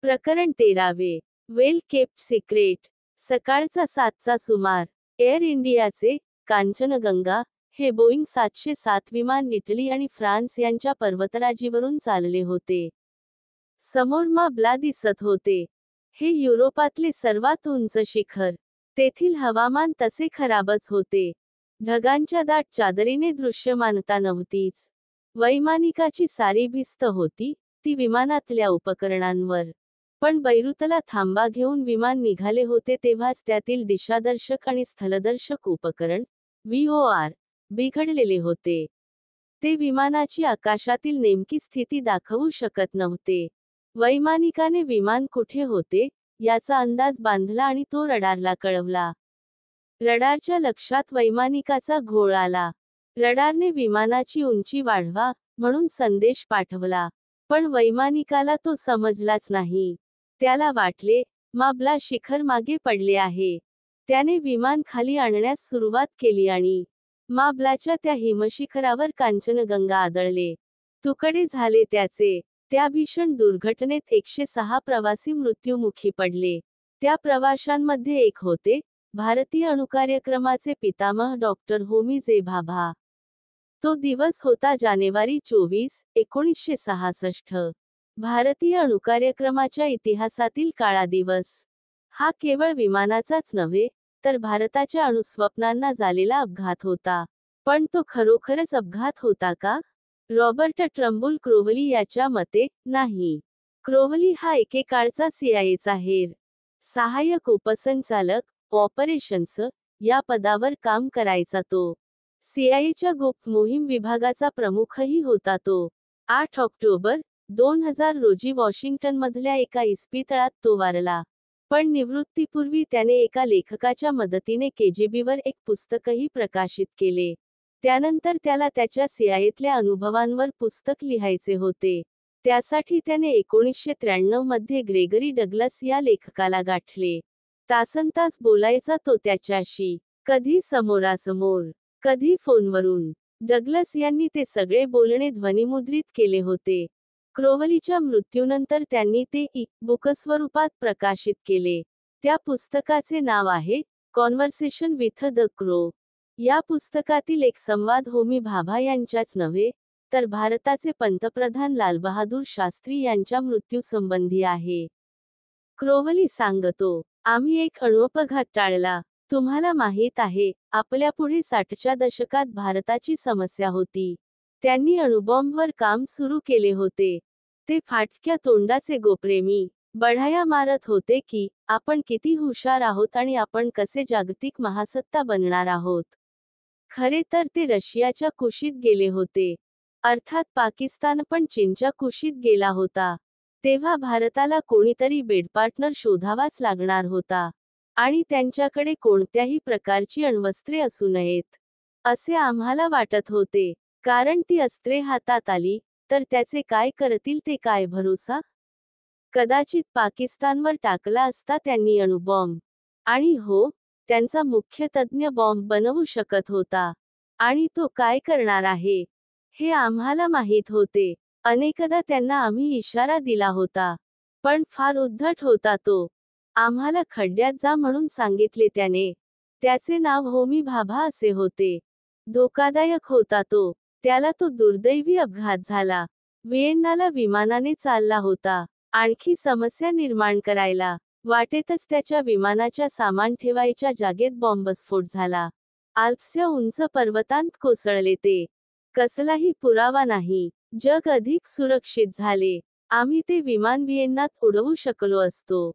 प्रकरण 13वे. वेल kept secret. सकाळचा 7चा सुमार. एअर इंडियाचे कांचनगंगा हे बोईंग 707 विमान इटली आणि फ्रान्स यांच्या पर्वतराजीवरून चालले होते. समोर माब्ला दिसत होते. हे युरोपातले सर्वात उंच शिखर. तेथील हवामान तसे खराबच होते. ढगांच्या दाट चादरीने दृश्यमानता नव्हतीच. वैमानिकाची सारी भिस्त होती ती विमानातल्या उपकरणांवर. पण बैरूतला थांबा घेऊन विमान निघाले होते तेव्हाच त्यातील दिशादर्शक आणि स्थलदर्शक उपकरण VOR बिघडलेले होते. ते विमानाची आकाशातील नेमकी स्थिती दाखवू शकत नव्हते. वैमानिकाने विमान कुठे होते याचा अंदाज बांधला आणि तो रडारला कळवला. रडारच्या लक्षात वैमानिकाचा घोळ आला. रडारने विमानाची उंची वाढवा म्हणून संदेश पाठवला. पण वैमानिकाला तो समजलाच नाही. त्याला वाटले माब्ला शिखर मागे पडले आहे. त्याने विमान खाली आणण्यास सुरुवात केली आणि माब्लाच्या त्या हिमशिखरावर कांचनगंगा आदळले. तुकडे झाले त्याचे. त्या भीषण दुर्घटनेत 106 प्रवासी मृत्युमुखी पडले. त्या प्रवाशांमध्ये एक होते भारतीय अणुकार्यक्रमाचे पितामह डॉक्टर होमी जे भाभा. तो दिवस होता जानेवारी 24, 1966. भारतीय अणुकार्यक्रमाच्या इतिहासातील काळा दिवस. हा केवळ विमानाचाच नव्हे तर भारताच्या अणुस्वप्नांना झालेला अपघात होता. पण तो खरोखरच अपघात होता का? रॉबर्ट ट्रम्बुल क्रोवली याच्या मते, नाही. क्रोवली हा एकेकाळचा CIAचा हेर सहाय्यक उपसंचालक ऑपरेशन्स या पदावर काम करायचा तो. CIAच्या गुप्त मोहीम विभागाचा प्रमुखही होता तो. 8 ऑक्टोबर 2000 रोजी वॉशिंग्टनमधल्या एका इस्पितळात तो वारला. पण निवृत्तीपूर्वी त्याने एका लेखकाच्या मदतीने KGBवर एक पुस्तकही प्रकाशित केले. त्यानंतर त्याला त्याच्या CIAतल्या अनुभवांवर पुस्तक लिहायचे होते. त्यासाठी त्याने 1993 मध्ये ग्रेगरी डग्लस या लेखकाला गाठले. तासनतास बोलायचा तो त्याच्याशी. कधी समोरासमोर, कधी फोनवरून. डग्लस यांनी ते सगळे बोलणे ध्वनिमुद्रित केले होते. क्रोवलीच्या मृत्यूनंतर त्यांनी ते बुक स्वरूपात प्रकाशित केले. त्या पुस्तकाचे नाव आहे कॉन्व्हर्सेशन विथ द क्रो. या पुस्तकातील एक संवाद होमी भाभा यांच्याच नव्हे तर भारताचे पंतप्रधान लालबहादूर शास्त्री यांच्या मृत्यूसंबंधी आहे. क्रोवली सांगतो, आम्ही एक अणुअपघात टाळला. तुम्हाला माहीत आहे, आपल्यापुढे 60च्या दशकात भारताची समस्या होती. त्यांनी अणुबॉम्बवर काम सुरू केले होते. ते फाटक्या तोंडाचे गोप्रेमी बढाया मारत होते की आपण किती हुशार आहोत आणि आपण कसे जागतिक महासत्ता बनणार आहोत. खरे तर ते रशियाच्या कुशीत गेले होते. अर्थात पाकिस्तान पण चीनच्या कुशीत गेला होता. तेव्हा भारताला कोणीतरी बेडपार्टनर शोधावाच लागणार होता. आणि त्यांच्याकडे कोणत्याही प्रकारची अण्वस्त्रे असू नयेत असे आम्हाला वाटत होते. कारण ती अस्त्रे हातात आली तर त्याचे काय करतील ते काय भरोसा? कदाचित पाकिस्तानवर टाकला असता त्यांनी अणुबॉम्ब. आणि हो, त्यांचा मुख्य तज्ज्ञ बॉम्ब बनवू शकत होता. आणि तो काय करणार आहे हे आम्हाला माहीत होते. अनेकदा त्यांना आम्ही इशारा दिला होता. पण फार उद्धट होता तो. आम्हाला खड्ड्यात जा म्हणून सांगितले त्याने. त्याचे नाव होमी भाभा असे होते. धोकादायक होता तो. त्याला तो दुर्दैवी अपघात झाला. व्हिएन्नाला विमानाने चालला होता. आणखी समस्या निर्माण करायला. वाटेतच त्याच्या विमानाच्या सामान ठेवायच्या जागेत बॉम्बस्फोट झाला. आल्प्सच्या उंच पर्वतांत कोसळले ते. कसलाही पुरावा नाही. जग अधिक सुरक्षित झाले. आम्ही ते विमान व्हिएन्नात उडवू शकलो असतो.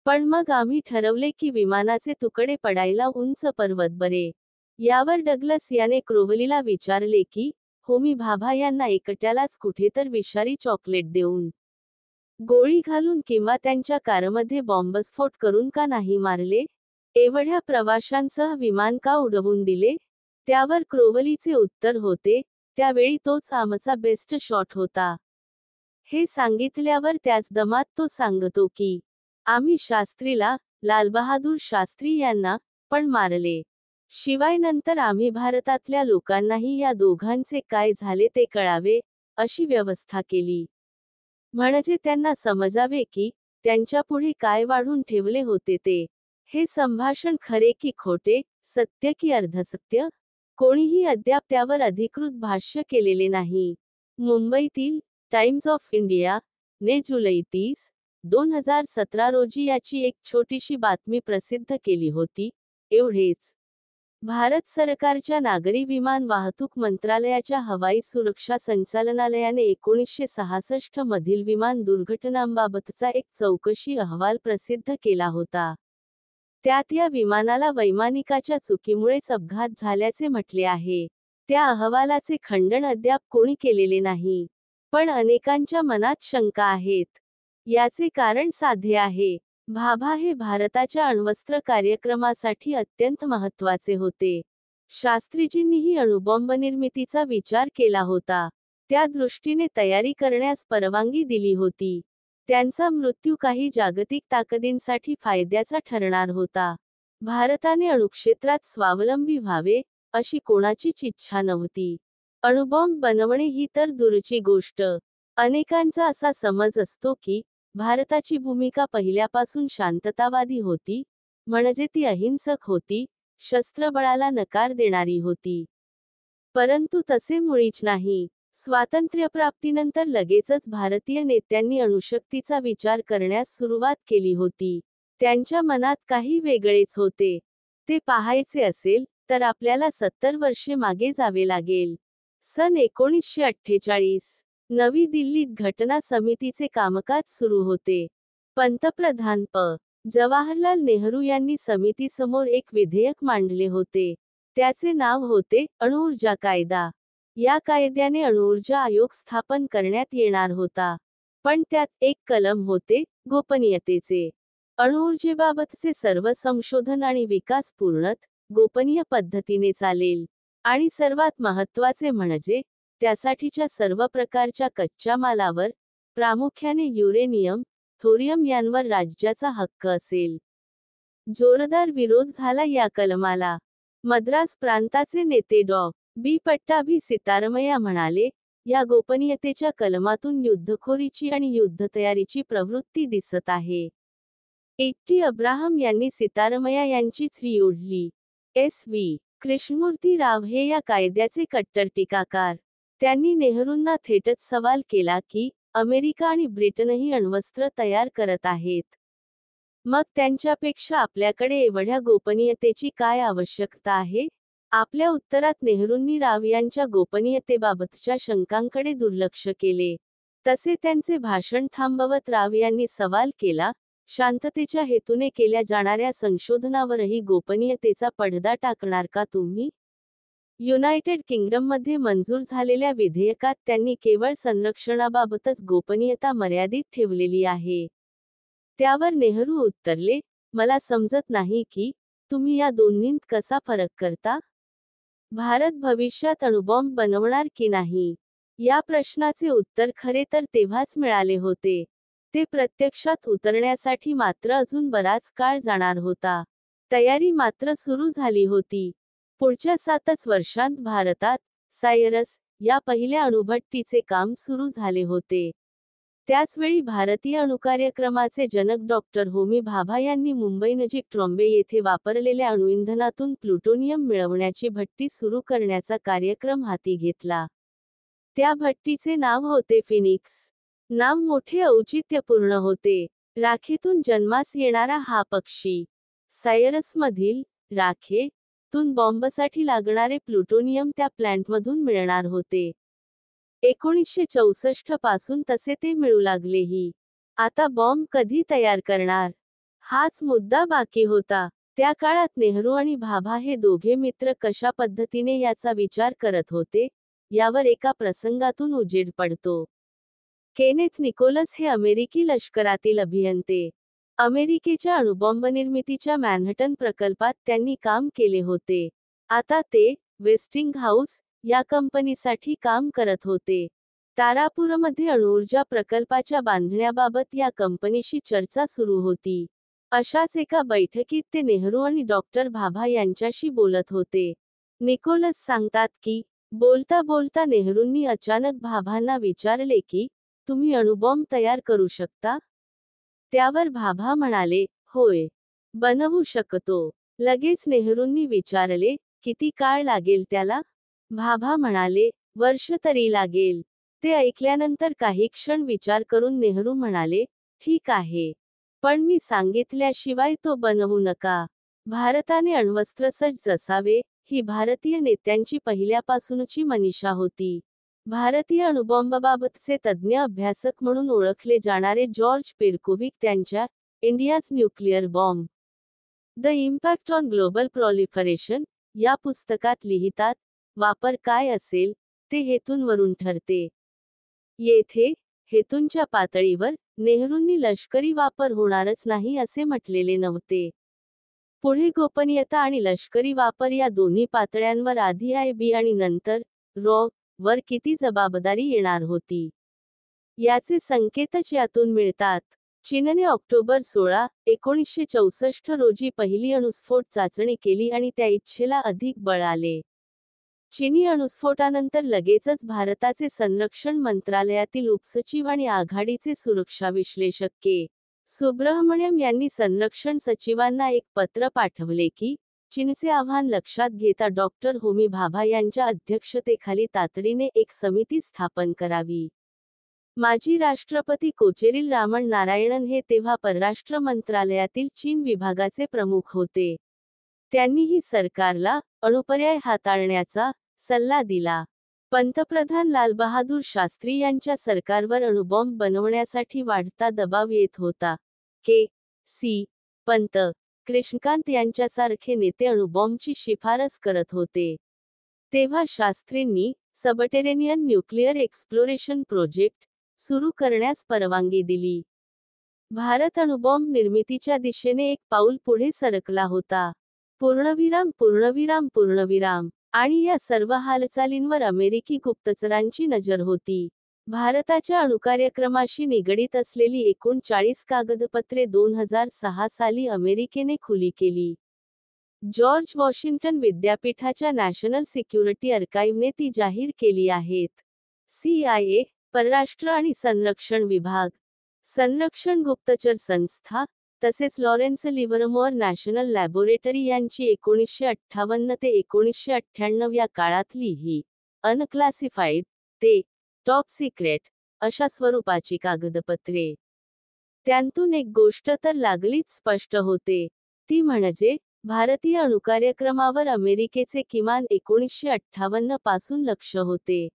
पण मग आम्ही ठरवले की विमानाचे तुकडे पडायला उंच पर्वत बरे. यावर डग्लस याने क्रोवलीला विचारले की होमी भाभा यांना एकट्यालाच कुठेतर विषारी चॉकलेट देऊन, गोळी घालून किंवा त्यांच्या कारमध्ये बॉम्बस्फोट करून का नाही मारले? एवढ्या प्रवाशांसह विमान का उडवून दिले? त्यावर क्रोवलीचे उत्तर होते, त्यावेळी तोच आमचा बेस्ट शॉट होता. हे सांगितल्यावर त्याच दमात तो सांगतो की आम्ही शास्त्रीला, लालबहादूर शास्त्री यांना पण मारले. शिवाय नंतर आम्ही भारतातल्या लोकांनाही या दोघांचे काय झाले ते कळावे अशी व्यवस्था केली. म्हणजे त्यांना समजावे की त्यांच्यापुढे काय वाढून ठेवले होते ते. हे संभाषण खरे की खोटे, सत्य की अर्धसत्य? कोणीही अद्याप त्यावर अधिकृत भाष्य केलेले नाही. मुंबईतील टाइम्स ऑफ इंडिया ने जुलै 30, 2017 रोजी याची एक छोटीशी बातमी प्रसिद्ध केली होती. एवढेच. भारत सरकारच्या नागरी विमान वाहतूक मंत्रालयाच्या हवाई सुरक्षा संचालनालयाने 1966 मधील विमान दुर्घटनांबाबतचा एक चौकशी अहवाल प्रसिद्ध केला होता. त्यात या विमानाला वैमानिकाच्या चुकीमुळेच अपघात झाल्याचे म्हटले आहे. त्या अहवालाचे खंडन अद्याप कोणी केलेले नाही. पण अनेकांच्या मनात शंका आहेत. याचे कारण साधे आहे. भाभा हे भारताच्या अण्वस्त्र कार्यक्रमासाठी अत्यंत महत्त्वाचे होते. शास्त्रीजींनीही अणुबॉम्ब निर्मितीचा विचार केला होता. त्या दृष्टीने तयारी करण्यास परवानगी दिली होती. त्यांचा मृत्यू काही जागतिक ताकदींसाठी फायद्याचा ठरणार होता. भारताने अणुक्षेत्रात स्वावलंबी व्हावे, अशी कोणाचीच इच्छा नव्हती. अणुबॉम्ब बनवणे ही तर दूरची गोष्ट. अनेकांचा असा समज असतो की भारताची भूमिका पहिल्यापासून शांततावादी होती, म्हणजे ती अहिंसक होती, शस्त्रबळाला नकार देणारी होती. परंतु तसे मुळीच नाही. स्वातंत्र्यप्राप्तीनंतर लगेचच भारतीय नेत्यांनी अणुशक्तीचा विचार करण्यास सुरुवात केली होती. त्यांच्या मनात काही वेगळेच होते. ते पाहायचे असेल तर आपल्याला 70 वर्षे मागे जावे लागेल. सन 1948. नवी दिल्लीत घटना समितीचे कामकाज सुरू होते. पंतप्रधान जवाहरलाल नेहरू यांनी समितीसमोर एक विधेयक मांडले होते. त्याचे नाव होते अणुऊर्जा कायदा. या कायद्याने अणुऊर्जा आयोग स्थापन करण्यात येणार होता. पण त्यात एक कलम होते, गोपनीयतेचे. अणुऊर्जेबाबतचे सर्व संशोधन आणि विकास पूर्णतः गोपनीय पद्धतीने चालेल. आणि सर्वात महत्त्वाचे म्हणजे त्यासाठीच्या सर्व प्रकारच्या कच्च्या मालावर, प्रामुख्याने युरेनियम, थोरियम यांवर राज्याचा हक्क असेल. जोरदार विरोध झाला या कलमाला. मद्रास प्रांताचे नेते डॉ. बी. पट्टाभी सितारमैया म्हणाले, या गोपनीयतेच्या कलमातून युद्धखोरीची आणि युद्धतयारीची प्रवृत्ती दिसत आहे. टी. अब्राहम यांनी सितारमैया यांची चुरी ओढली. एस. व्ही. कृष्णमूर्ती राव हे या कायद्याचे कट्टर टीकाकार. त्यांनी नेहरूंना थेटच सवाल केला की, अमेरिका आणि ब्रिटनही अण्वस्त्र तयार करत आहेत. मग त्यांच्यापेक्षा आपल्याकडे एवढ्या गोपनीयतेची काय आवश्यकता आहे? आपल्या उत्तरात नेहरूंनी राव यांच्या गोपनीयतेबाबतच्या शंकांकडे दुर्लक्ष केले. तसे त्यांचे भाषण थांबवत राव यांनी सवाल केला, शांततेच्या हेतूने केल्या जाणाऱ्या संशोधनावरही गोपनीयतेचा पडदा टाकणार का तुम्ही? युनायटेड किंगडममध्ये मंजूर झालेल्या विधेयकात त्यांनी केवळ संरक्षणाबाबतच गोपनीयता मर्यादित ठेवलेली आहे. त्यावर नेहरू उत्तरले, मला समजत नाही की तुम्ही या दोन्हींत कसा फरक करता? भारत भविष्यात अणुबॉम्ब बनवणार की नाही? या प्रश्नाचे उत्तर खरे तर तेव्हाच मिळाले होते. ते प्रत्यक्षात उतरण्यासाठी मात्र अजून बराच काळ जाणार होता. तयारी मात्र सुरू झाली होती. पुढच्या 7च वर्षांत भारतात सायरस या पहिल्या अणुभट्टीचे काम सुरू झाले होते. त्याचवेळी भारतीय अणुकार्यक्रमाचे जनक डॉक्टर होमी भाभा यांनी मुंबईनजीक ट्रॉम्बे येथे वापरलेल्या अणुइंधनातून प्लुटोनियम मिळवण्याची भट्टी सुरू करण्याचा कार्यक्रम हाती घेतला. त्या भट्टीचे नाव होते फिनिक्स. नाव मोठे औचित्यपूर्ण होते. राखेतून जन्मास येणारा हा पक्षी. सायरसमधील राखेतून बॉम्बसाठी लागणारे प्लुटोनियम त्या प्लॅन्टमधून मिळणार होते. 1964 पासून तसे ते मिळू लागलेही. आता बॉम्ब कधी तयार करणार? हाच मुद्दा बाकी होता. त्या काळात नेहरू आणि भाभा हे दोघे मित्र कशा पद्धतीने याचा विचार करत होते, यावर एका प्रसंगातून उजेड पडतो. केनेथ निकोलस हे अमेरिकी लष्करातील अभियंते. अमेरिकेच्या अणुबॉम्ब निर्मितीच्या मॅनहटन प्रकल्पात त्यांनी काम केले होते. आता ते वेस्टिंगहाऊस या कंपनीसाठी काम करत होते. तारापूरमध्ये अणुऊर्जा प्रकल्पाच्या बांधण्याबाबत या कंपनीशी चर्चा सुरू होती. अशाच एका बैठकीत ते नेहरू आणि डॉक्टर भाभा यांच्याशी बोलत होते. निकोलस सांगतात की, बोलता बोलता नेहरूंनी अचानक भाभांना विचारले की, तुम्ही अणुबॉम्ब तयार करू शकता? त्यावर भाभा म्हणाले, होय, बनवू शकतो. लगेच नेहरूंनी विचारले, किती काळ लागेल त्याला? भाभा म्हणाले, वर्ष तरी लागेल. ते ऐकल्यानंतर काही क्षण विचार करून नेहरू म्हणाले, ठीक आहे. पण मी सांगितल्याशिवाय तो बनवू नका. भारताने अण्वस्त्रसज्ज असावे, ही भारतीय नेत्यांची पहिल्यापासूनची मनीषा होती. भारतीय अणुबॉम्बबाबतचे तज्ज्ञ अभ्यासक म्हणून ओळखले जाणारे जॉर्ज पेरकोविक त्यांच्या India's nuclear bomb the impact on global proliferation या पुस्तकात लिहितात, वापर काय असेल, ते हेतूंवरून ठरते. येथे, हेतूंच्या पातळीवर, नेहरूंनी लष्करी वापर होणारच नाही असे म्हटलेले नव्हते. पुढे गोपनीयता आणि लष्करी वापर या दोन्ही पातळ्यांवर आधी IB आणि नंतर रॉ वर किती जबाबदारी येणार होती, याचे संकेतच यातून मिळतात. चीनने ऑक्टोबर 16, 1964 रोजी पहिली अणुस्फोट चाचणी केली आणि त्या इच्छेला अधिक बळ आले. चीनी अणुस्फोटानंतर लगेचच भारताचे संरक्षण मंत्रालयातील उपसचिव आणि आघाडीचे सुरक्षा विश्लेषक के. सुब्रहमण्यम यांनी संरक्षण सचिवांना एक पत्र पाठवले की, चीनचे आव्हान लक्षात घेता डॉक्टर होमी भाभा यांच्या अध्यक्षतेखाली तातडीने एक समिती स्थापन करावी. माजी राष्ट्रपती कोचेरिल रामन नारायणन हे तेव्हा परराष्ट्र मंत्रालयातील चीन विभागाचे प्रमुख होते. त्यांनीही सरकारला अणुपर्याय हाताळण्याचा सल्ला दिला. पंतप्रधान लालबहादूर शास्त्री यांच्या सरकारवर अणुबॉम्ब बनवण्यासाठी वाढता दबाव येत होता. के. सी. पंत, कृष्णकांत यांच्यासारखे नेते अणुबॉम्बची शिफारस करत होते. तेव्हा शास्त्रींनी सबटेरेनियन न्यूक्लिअर एक्सप्लोरेशन प्रोजेक्ट सुरू करण्यास परवानगी दिली. भारत अणुबॉम्ब निर्मितीच्या दिशेने एक पाऊल पुढे सरकला होता. पूर्णविराम पूर्णविराम पूर्णविराम. आणि या सर्व हालचालींवर अमेरिकी गुप्तचरांची नजर होती. भारताच्या अणुकार्यक्रमाशी निगडीत असलेली एकूण 40 कागदपत्रे 2006 साली अमेरिकेने खुली केली. जॉर्ज वॉशिंग्टन विद्यापीठाच्या नॅशनल सिक्युरिटी आर्काइव्हने ती जाहीर केली आहेत. CIA, परराष्ट्र आणि संरक्षण विभाग, संरक्षण गुप्तचर संस्था, तसेच लॉरेन्स लिव्हरमोअर नॅशनल लॅबोरेटरी यांची 1958 ते 1998 या काळातली ही अनक्लासिफाईड ते टॉप सिक्रेट अशा स्वरूपाची कागदपत्रे. त्यांतून एक गोष्ट तर लागलीच स्पष्ट होते, ती म्हणजे भारतीय अणुकार्यक्रमावर अमेरिकेचे किमान 1958 पासून लक्ष होते.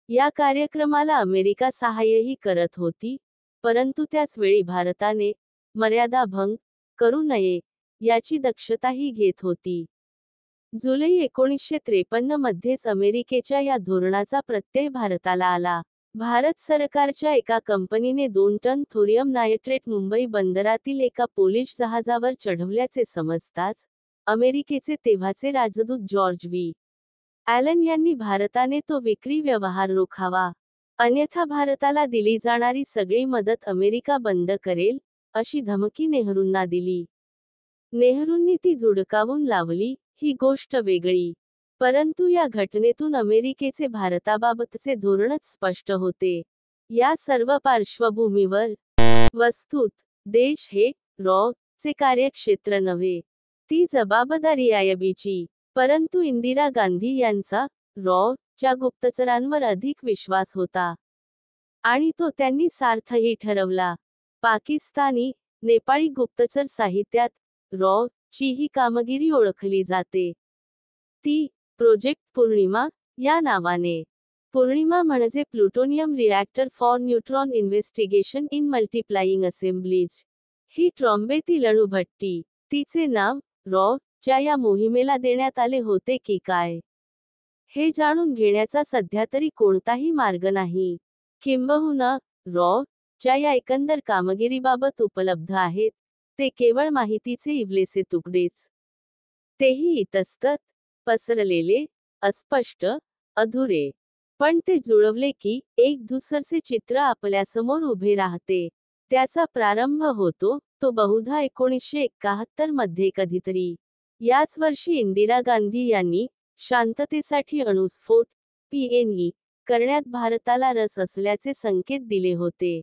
या कार्यक्रमाला अमेरिका सहाय्यही करत होती, परंतु त्याच वेळी भारताने मर्यादा भंग करू नये याची दक्षताही घेत होती. जुलै 1953 मध्येच अमेरिकेच्या या धोरणाचा प्रत्यय भारताला आला. भारत सरकारच्या एका कंपनीने 2 टन थोरियम नायट्रेट मुंबई बंदरातील एका पोलिश जहाजावर चढवल्याचे समजताच, अमेरिकेचे तेव्हाचे राजदूत जॉर्ज व्ही. ॲलन यांनी भारताने तो विक्री व्यवहार रोखावा, अन्यथा भारताला दिली जाणारी सगळी मदत अमेरिका बंद करेल, अशी धमकी नेहरूंना दिली. नेहरूंनी ती धुडकावून लावली, ही गोष्ट वेगळी. परंतु या घटनेतून अमेरिकेचे भारताबाबतचे धोरणच स्पष्ट होते. या सर्व पार्श्वभूमीवर, वस्तुत, देश हे रॉ चे कार्यक्षेत्र नव्हे. ती जबाबदारी IBची. परंतु इंदिरा गांधी यांचा रॉ च्या गुप्तचरांवर अधिक विश्वास होता. आणि तो त्यांनी सार्थही ठरवला. पाकिस्तानी, नेपाळी गुप्तचर साहित्यात रॉ ची ही कामगिरी ओळखली जाते. ती प्रोजेक्ट पूर्णिमा या नावाने. पूर्णिमा म्हणजे plutonium reactor for neutron investigation in multiplying assemblies. ही ट्रॉम्बेतील अणुभट्टी. तिचे नाव रॉ च्या या मोहिमेला देण्यात आले होते की काय, हे जाणून घेण्याचा सध्या तरी कोणताही मार्ग नाही. किंबहुना रॉ च्या या एकंदर कामगिरीबाबत उपलब्ध आहेत, ते केवळ माहितीचे इवलेसे तुकडेच. तेही इतस्तत, पसरलेले, अस्पष्ट, अधुरे. पण ते जुळवले की, एक धूसरसे चित्र आपल्यासमोर उभे राहते. त्याचा प्रारंभ होतो, तो बहुधा 1971 मध्ये कधीतरी. याच वर्षी इंदिरा गांधी यांनी, शांततेसाठी अणुस्फोट, PNE, करण्यात भारताला रस असल्याचे संकेत दिले होते.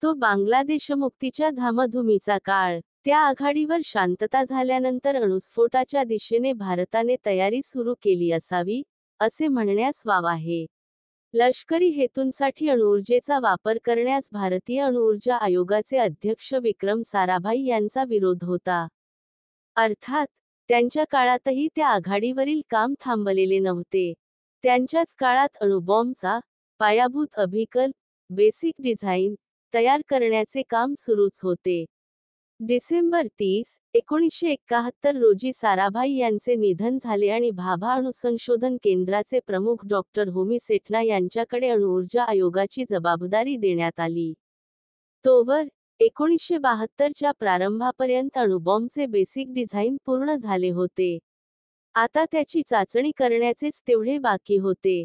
तो बांगलादेशमुक्तीच्या धामधुमीचा काळ. त्या आघाडीवर शांतता झाल्यानंतर अणुस्फोटाच्या दिशेने भारताने तयारी सुरू केली असावी, असे म्हणण्यास वाव आहे. लष्करी हेतूंसाठी अणुऊर्जेचा वापर करण्यास भारतीय अणुऊर्जा आयोगाचे अध्यक्ष विक्रम साराभाई यांचा विरोध होता. अर्थात, त्यांच्या काळातही त्या आघाडीवरील काम थांबलेले नव्हते. त्यांच्याच काळात अणुबॉम्बचा पायाभूत अभिकल्प, बेसिक डिझाईन, तयार करण्याचे काम सुरूच होते. डिसेंबर 30, 1971 रोजी साराभाई यांचे निधन झाले आणि भाभा अणुसंशोधन केंद्राचे प्रमुख डॉक्टर होमी सेठना यांच्याकडे अणुऊर्जा आयोगाची जबाबदारी देण्यात आली. तोवर 1972 च्या प्रारंभापर्यंत अणुबॉम्बचे बेसिक डिझाईन पूर्ण झाले होते. आता त्याची चाचणी करण्याचेच तेवढे बाकी होते.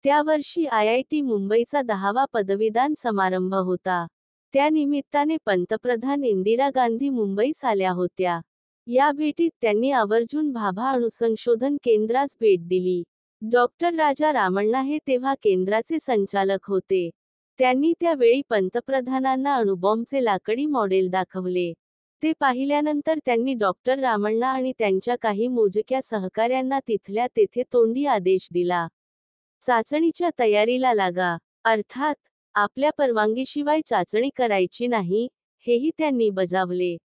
त्या वर्षी IIT मुंबईचा 10वा पदवीदान समारंभ होता. त्या निमित्ताने पंतप्रधान इंदिरा गांधी मुंबईस आल्या होत्या. या भेटीत त्यांनी आवर्जून भाभा अणुसंशोधन केंद्रास भेट दिली. डॉक्टर राजा रामण्णा हे तेव्हा केंद्राचे संचालक होते. त्यांनी त्यावेळी पंतप्रधानांना अणुबॉम्बचे लाकडी मॉडेल दाखवले. ते पाहिल्यानंतर त्यांनी डॉक्टर रामण्णा आणि त्यांच्या काही मोजक्या सहकाऱ्यांना तिथल्या तेथे तोंडी आदेश दिला. चाचणीच्या तयारीला लागा. अर्थात, आपल्या परवानगीशिवाय चाचणी करायची नाही, हेही त्यांनी बजावले.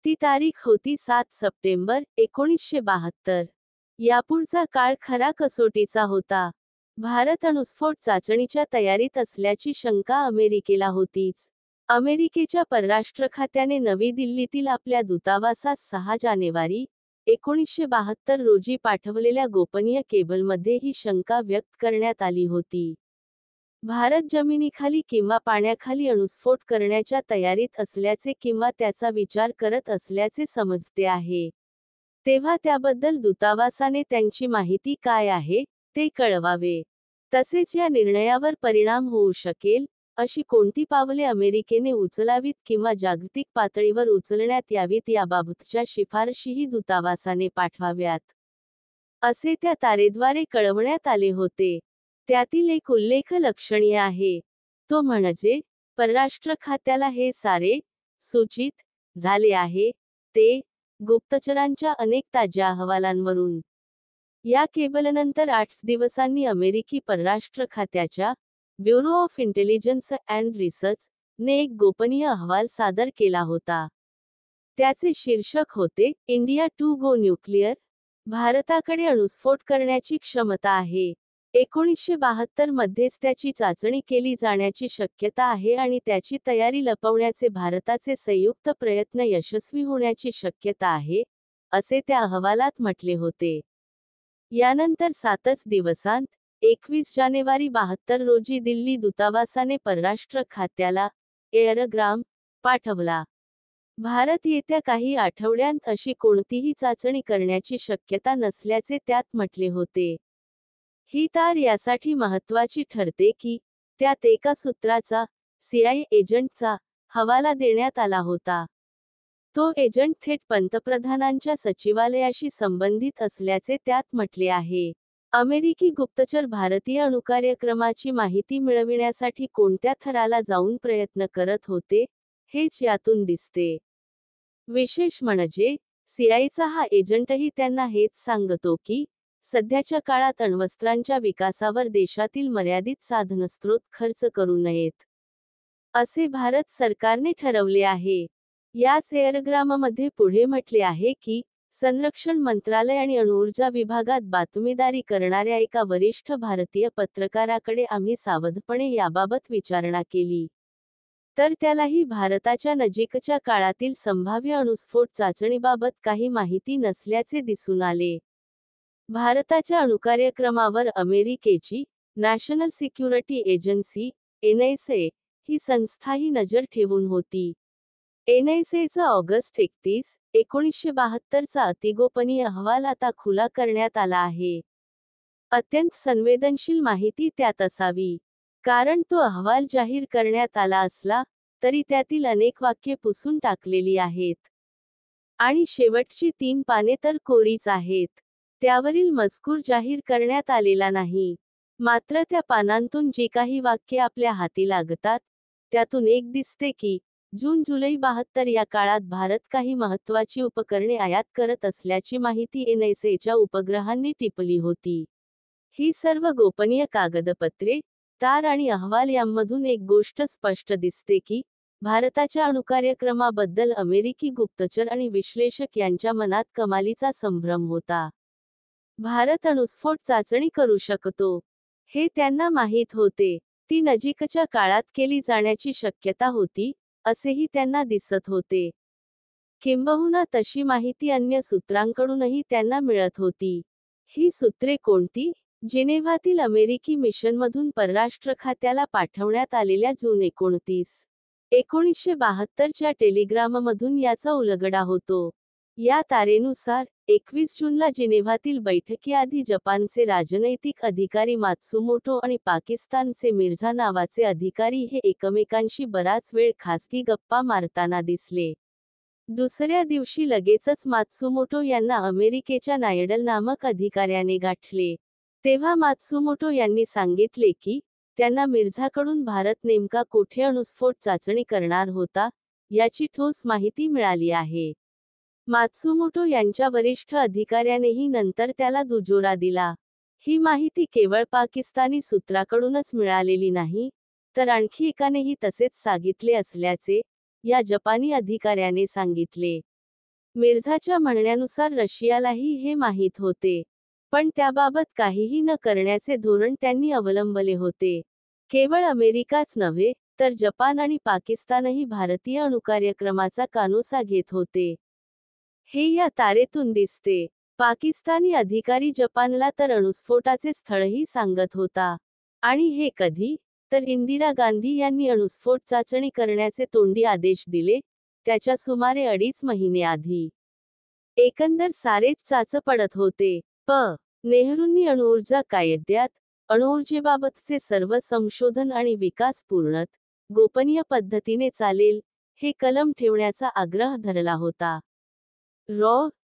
ती तारीख होती 7 सप्टेंबर, 1972. यापुढचा काळ खरा कसोटीचा होता. भारत अणुस्फोट चाचणीच्या तयारीत असल्याची शंका अमेरिकेला होतीच. अमेरिकेच्या परराष्ट्र खात्याने नवी दिल्लीतील आपल्या दूतावासास 6 जानेवारी, 1972 रोजी पाठवलेल्या गोपनीय केबलमध्ये ही शंका व्यक्त करण्यात आली होती. भारत जमिनीखाली किंवा पाण्याखाली अणुस्फोट करण्याच्या तयारीत असल्याचे किंवा त्याचा विचार करत असल्याचे समजते आहे. तेव्हा त्याबद्दल दूतावासाने त्यांची माहिती काय आहे, ते कळवावे. तसेच या निर्णयावर परिणाम होऊ शकेल, अशी कोणती पावले अमेरिकेने उचलावीत किंवा जागतिक पातळीवर उचलण्यात यावीत याबाबतच्या शिफारशीही दूतावासाने पाठवाव्यात, असे त्या तारेद्वारे कळवण्यात आले होते. त्यातील एक उल्लेख लक्षणीय आहे. तो म्हणजे, परराष्ट्र खात्याला हे सारे सूचित झाले आहे, ते गुप्तचरांच्या अनेक ताज्या अहवालांवरून. या केबलनंतर 8 दिवसांनी अमेरिकी परराष्ट्र खात्याच्या bureau of intelligence and research ने एक गोपनीय अहवाल सादर केला होता. त्याचे शीर्षक होते, इंडिया टू गो न्यूक्लिअर. भारताकडे अणुस्फोट करण्याची क्षमता आहे. 1972 मध्येच त्याची चाचणी केली जाण्याची शक्यता आहे आणि त्याची तयारी लपवण्याचे भारताचे संयुक्त प्रयत्न यशस्वी होण्याची शक्यता आहे, असे त्या अहवालात म्हटले होते. यानंतर 7च दिवसांत, 21 जानेवारी 72 रोजी दिल्ली दूतावासाने परराष्ट्र खात्याला एअरग्राम पाठवला. भारत येत्या काही आठवड्यांत अशी कोणतीही चाचणी करण्याची शक्यता नसल्याचे त्यात म्हटले होते. ही तार यासाठी महत्त्वाची ठरते की, त्यात एका सूत्राचा, CIA एजंटचा, हवाला देण्यात आला होता. तो एजंट थेट पंतप्रधानांच्या सचिवालयाशी संबंधित असल्याचे त्यात म्हटले आहे. अमेरिकी गुप्तचर भारतीय अणुकार्यक्रमाची माहिती मिळविण्यासाठी कोणत्या थराला जाऊन प्रयत्न करत होते, हेच यातून दिसते. विशेष म्हणजे, CIAचा हा एजंटही त्यांना हेच सांगतो की, सध्याच्या काळात अण्वस्त्रांच्या विकासावर देशातील मर्यादित साधनस्रोत खर्च करू नयेत, असे भारत सरकारने ठरवले आहे. याच एअरग्राममध्ये पुढे म्हटले आहे की, संरक्षण मंत्रालय आणि अणुऊर्जा विभागात बातमीदारी करणाऱ्या एका वरिष्ठ भारतीय पत्रकाराकडे आम्ही सावधपणे याबाबत विचारणा केली. तर त्यालाही भारताच्या नजीकच्या काळातील संभाव्य अणुस्फोट चाचणीबाबत काही माहिती नसल्याचे दिसून आले. भारताच्या अणुकार्यक्रमावर अमेरिकेची नॅशनल सिक्युरिटी एजन्सी, NSA, ही संस्थाही नजर ठेवून होती. NSAचा ऑगस्ट 31, 1972 चा अतिगोपनीय अहवाल आता खुला करण्यात आला आहे. अत्यंत संवेदनशील माहिती त्यात असावी. कारण तो अहवाल जाहीर करण्यात आला असला, तरी त्यातील अनेक वाक्ये पुसून टाकलेली आहेत. आणि शेवटची 3 पाने तर कोरीच आहेत. त्यावरील मजकूर जाहीर करण्यात आलेला नाही. मात्र त्या पानांतून जी काही वाक्ये आपल्या हाती लागतात, त्यातून एक दिसते की जून-जुलै 72 या काळात भारत काही महत्त्वाची उपकरणे आयात करत असल्याची माहिती एनएसएच्या उपग्रहांनी टिपली होती. ही सर्व गोपनीय कागदपत्रे, तार आणि अहवाल यांमधून एक गोष्ट स्पष्ट दिसते की भारताच्या अणुकार्यक्रमाबद्दल अमेरिकी गुप्तचर आणि विश्लेषक यांच्या मनात कमालीचा संभ्रम होता. भारत अणुस्फोट चाचणी करू शकतो, हे त्यांना माहीत होते. ती नजीकच्या काळात केली जाण्याची शक्यता होती, असेही त्यांना दिसत होते. किंबहुना तशी माहिती अन्य सूत्रांकडूनही त्यांना मिळत होती. ही सूत्रे कोणती? जिनेव्हातील अमेरिकी मिशनमधून परराष्ट्र खात्याला पाठवण्यात आलेल्या जून 29, 1972 च्या टेलिग्राममधून याचा उलगडा होतो. या तारेनुसार 21 जूनला जिनेव्हातील बैठकीआधी जपानचे राजनैतिक अधिकारी मात्सुमोटो आणि पाकिस्तानचे मिर्झा नावाचे अधिकारी हे एकमेकांशी बराच वेळ खासगी गप्पा मारताना दिसले. दुसऱ्या दिवशी लगेचच मात्सुमोटो यांना अमेरिकेच्या नायडल नामक अधिकाऱ्याने गाठले. तेव्हा मात्सुमोटो यांनी सांगितले की त्यांना मिर्झाकडून भारत नेमका कोठे अणुस्फोट चाचणी करणार होता, याची ठोस माहिती मिळाली आहे. मात्सुमोटो यांच्या वरिष्ठ अधिकाऱ्यानेही नंतर त्याला दुजोरा दिला. ही माहिती केवळ पाकिस्तानी सूत्राकडूनच मिळालेली नाही, तर आणखी एकानेही तसेच सांगितले असल्याचे या जपानी अधिकाऱ्याने सांगितले. मिर्झाच्या म्हणण्यानुसार रशियालाही हे माहीत होते, पण त्याबाबत काहीही न करण्याचे धोरण त्यांनी अवलंबले होते. केवळ अमेरिकाच नव्हे, तर जपान आणि पाकिस्तानही भारतीय अणुकार्यक्रमाचा कानोसा घेत होते. हे या तारेतून दिसते. पाकिस्तानी अधिकारी जपानला तर अणुस्फोटाचे स्थळही सांगत होता. आणि हे कधी? तर इंदिरा गांधी यांनी अणुस्फोट चाचणी करण्याचे तोंडी आदेश दिले, त्याच्या सुमारे 2.5 महिने आधी. एकंदर सारेच चाच पडत होते. नेहरूंनी अणुऊर्जा कायद्यात अणुऊर्जेबाबतचे सर्व संशोधन आणि विकास पूर्णत गोपनीय पद्धतीने चालेल, हे कलम ठेवण्याचा आग्रह धरला होता.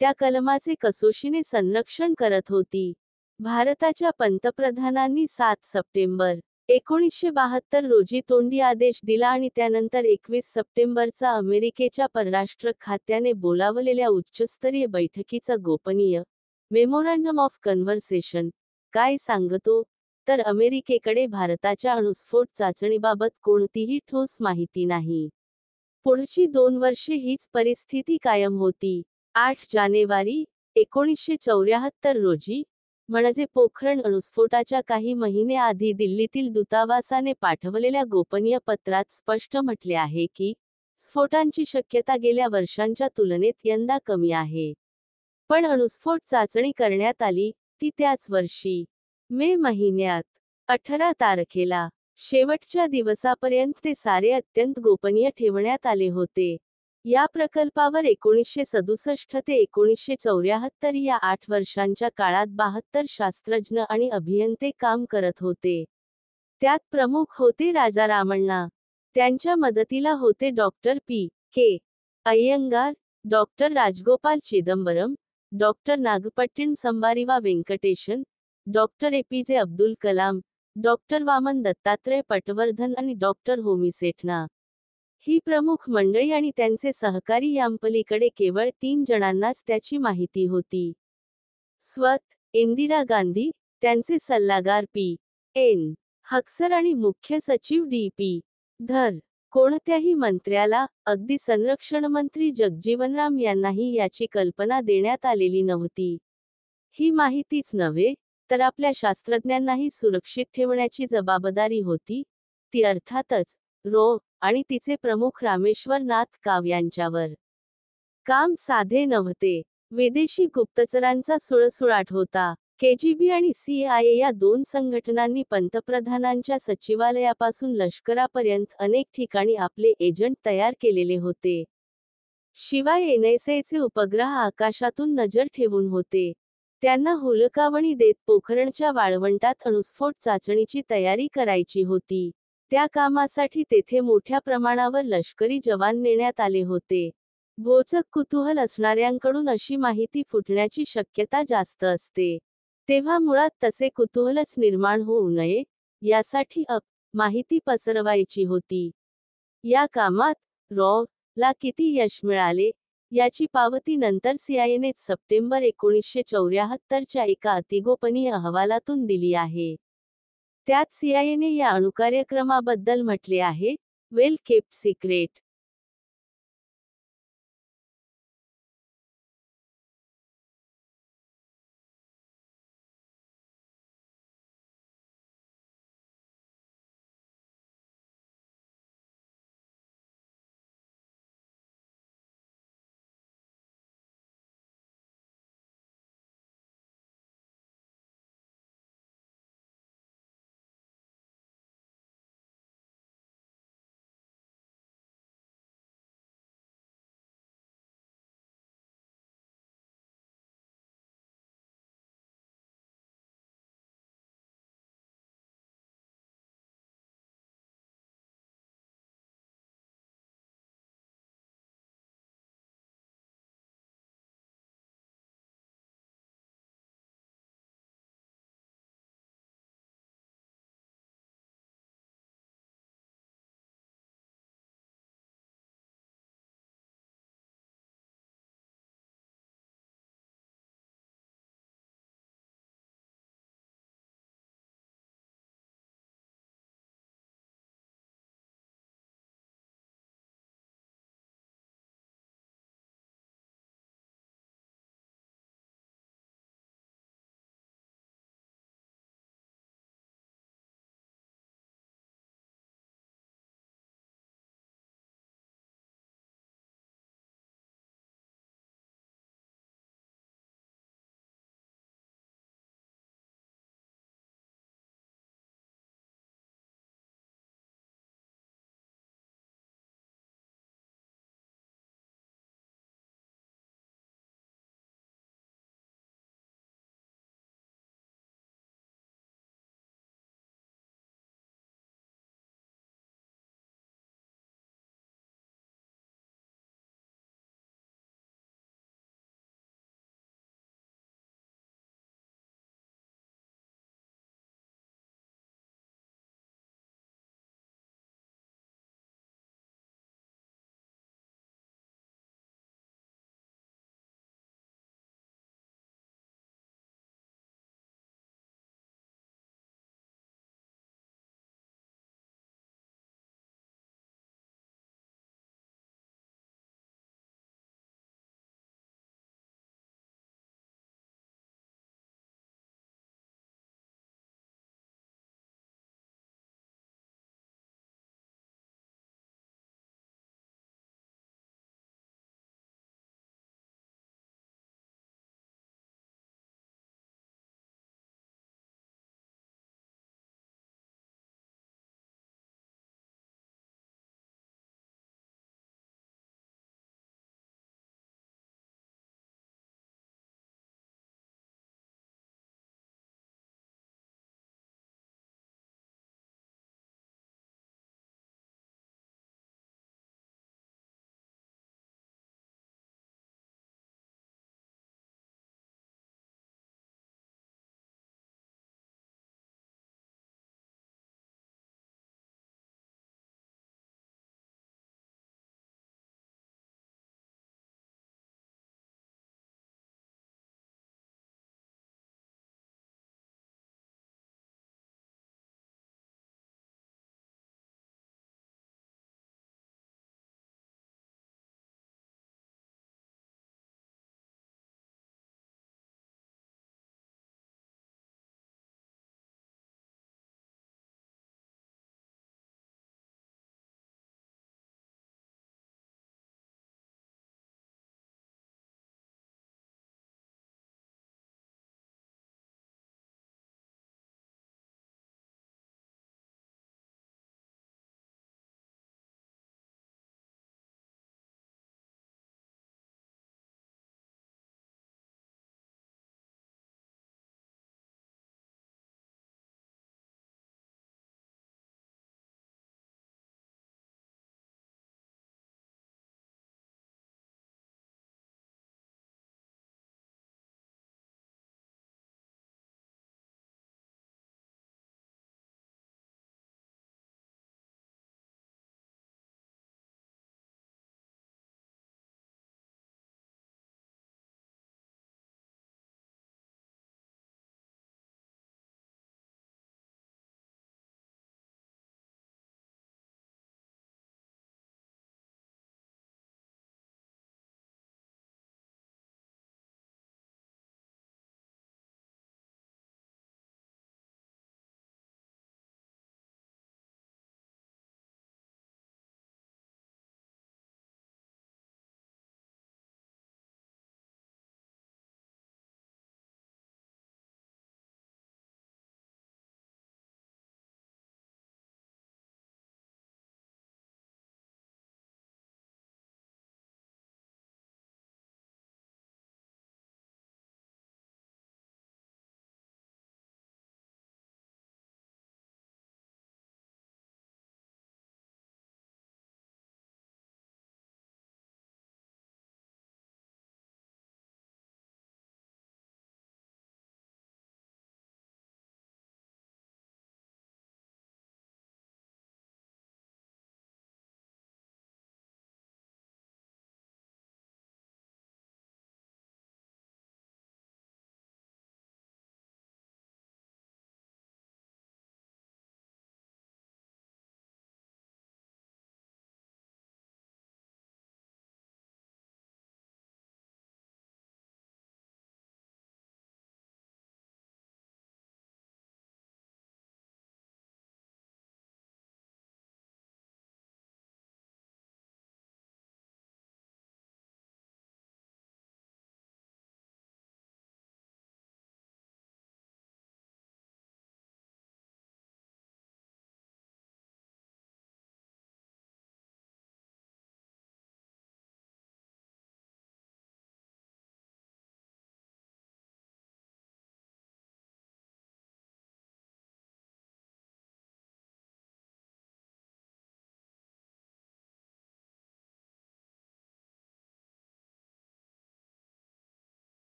त्या कलमाचे कसोशीने संरक्षण करत होती. भारताच्या पंतप्रधानांनी 7 सप्टेंबर 1972 रोजी तोंडी आदेश दिला आणि त्यानंतर 21 सप्टेंबरचा अमेरिकेच्या परराष्ट्र खात्याने बोलावलेल्या उच्चस्तरीय बैठकीचा गोपनीय मेमोरँडम ऑफ कन्व्हर्सेशन काय सांगतो, तर अमेरिकेकडे भारताच्या अणुस्फोट चाचणीबाबत कोणतीही ठोस माहिती नाही. पुढची 2 वर्षे हीच परिस्थिती कायम होती. 8 जानेवारी 1974 रोजी, म्हणजे पोखरण अणुस्फोटाच्या काही महिने आधी दिल्लीतील दूतावासाने पाठवलेल्या गोपनीय पत्रात स्पष्ट म्हटले आहे की स्फोटांची शक्यता गेल्या वर्षांच्या तुलनेत यंदा कमी आहे. पण अणुस्फोट चाचणी करण्यात आली, ती त्याच वर्षी मे महिन्यात 18 तारखेला. शेवटच्या दिवसापर्यंत ते सारे अत्यंत गोपनीय ठेवण्यात आले होते. या प्रकल्पावर 1967 ते 1974 या 8 वर्षांच्या काळात 72 शास्त्रज्ञ आणि अभियंते काम करत होते. त्यात प्रमुख होते राजा रामण्णा. त्यांच्या मदतीला होते doctor P K. Iyengar, doctor Rajagopala Chidambaram, doctor Nagapattinam Sambasiva Venkatesan, doctor A P J. Abdul Kalam, doctor Waman Dattatreya Patwardhan आणि डॉक्टर होमी सेठना. ही प्रमुख मंडळी आणि त्यांचे सहकारी यांपलीकडे केवळ 3 जणांनाच त्याची माहिती होती. इंदिरा गांधी, त्यांचे सल्लागार पी.एन. हक्सर आणि मुख्य सचिव डी.पी. धर. कोणत्याही मंत्र्याला, अगदी संरक्षण मंत्री जगजीवनराम यांनाही याची कल्पना देण्यात आलेली नव्हती. ही माहितीच नव्हे, तर आपल्या शास्त्रज्ञांनाही सुरक्षित ठेवण्याची जबाबदारी होती, ती अर्थातच आणि तिचे प्रमुख रामेश्वर नाथ काव यांच्यावर. काम साधे नव्हते. विदेशी गुप्तचरांचा सुळसुळाट होता. केजीबी आणि CIA या 2 संघटनांनी पंतप्रधानांच्या सचिवालयापासून लष्करापर्यंत अनेक ठिकाणी आपले एजंट तयार केलेले होते. शिवाय NSAचे उपग्रह आकाशातून नजर ठेवून होते. त्यांना हुलकावणी देत पोखरणच्या वाळवंटात अणुस्फोट चाचणीची तयारी करायची होती. त्या कामासाठी तेथे मोठ्या प्रमाणावर लष्करी जवान नेण्यात आले होते. भोचक कुतूहल असणाऱ्यांकडून अशी माहिती फुटण्याची शक्यता जास्त असते. तेव्हा मुळात तसे कुतूहलच निर्माण होऊ नये, यासाठी माहिती पसरवायची होती. या कामात रॉ ला किती यश मिळाले याची पावती नंतर सीआयएने सप्टेंबर 1974 च्या एका अतिगोपनीय अहवालातून दिली आहे. त्यात सीआयएने या अणुकार्यक्रमाबद्दल म्हटले आहे, वेल केप्ट सिक्रेट.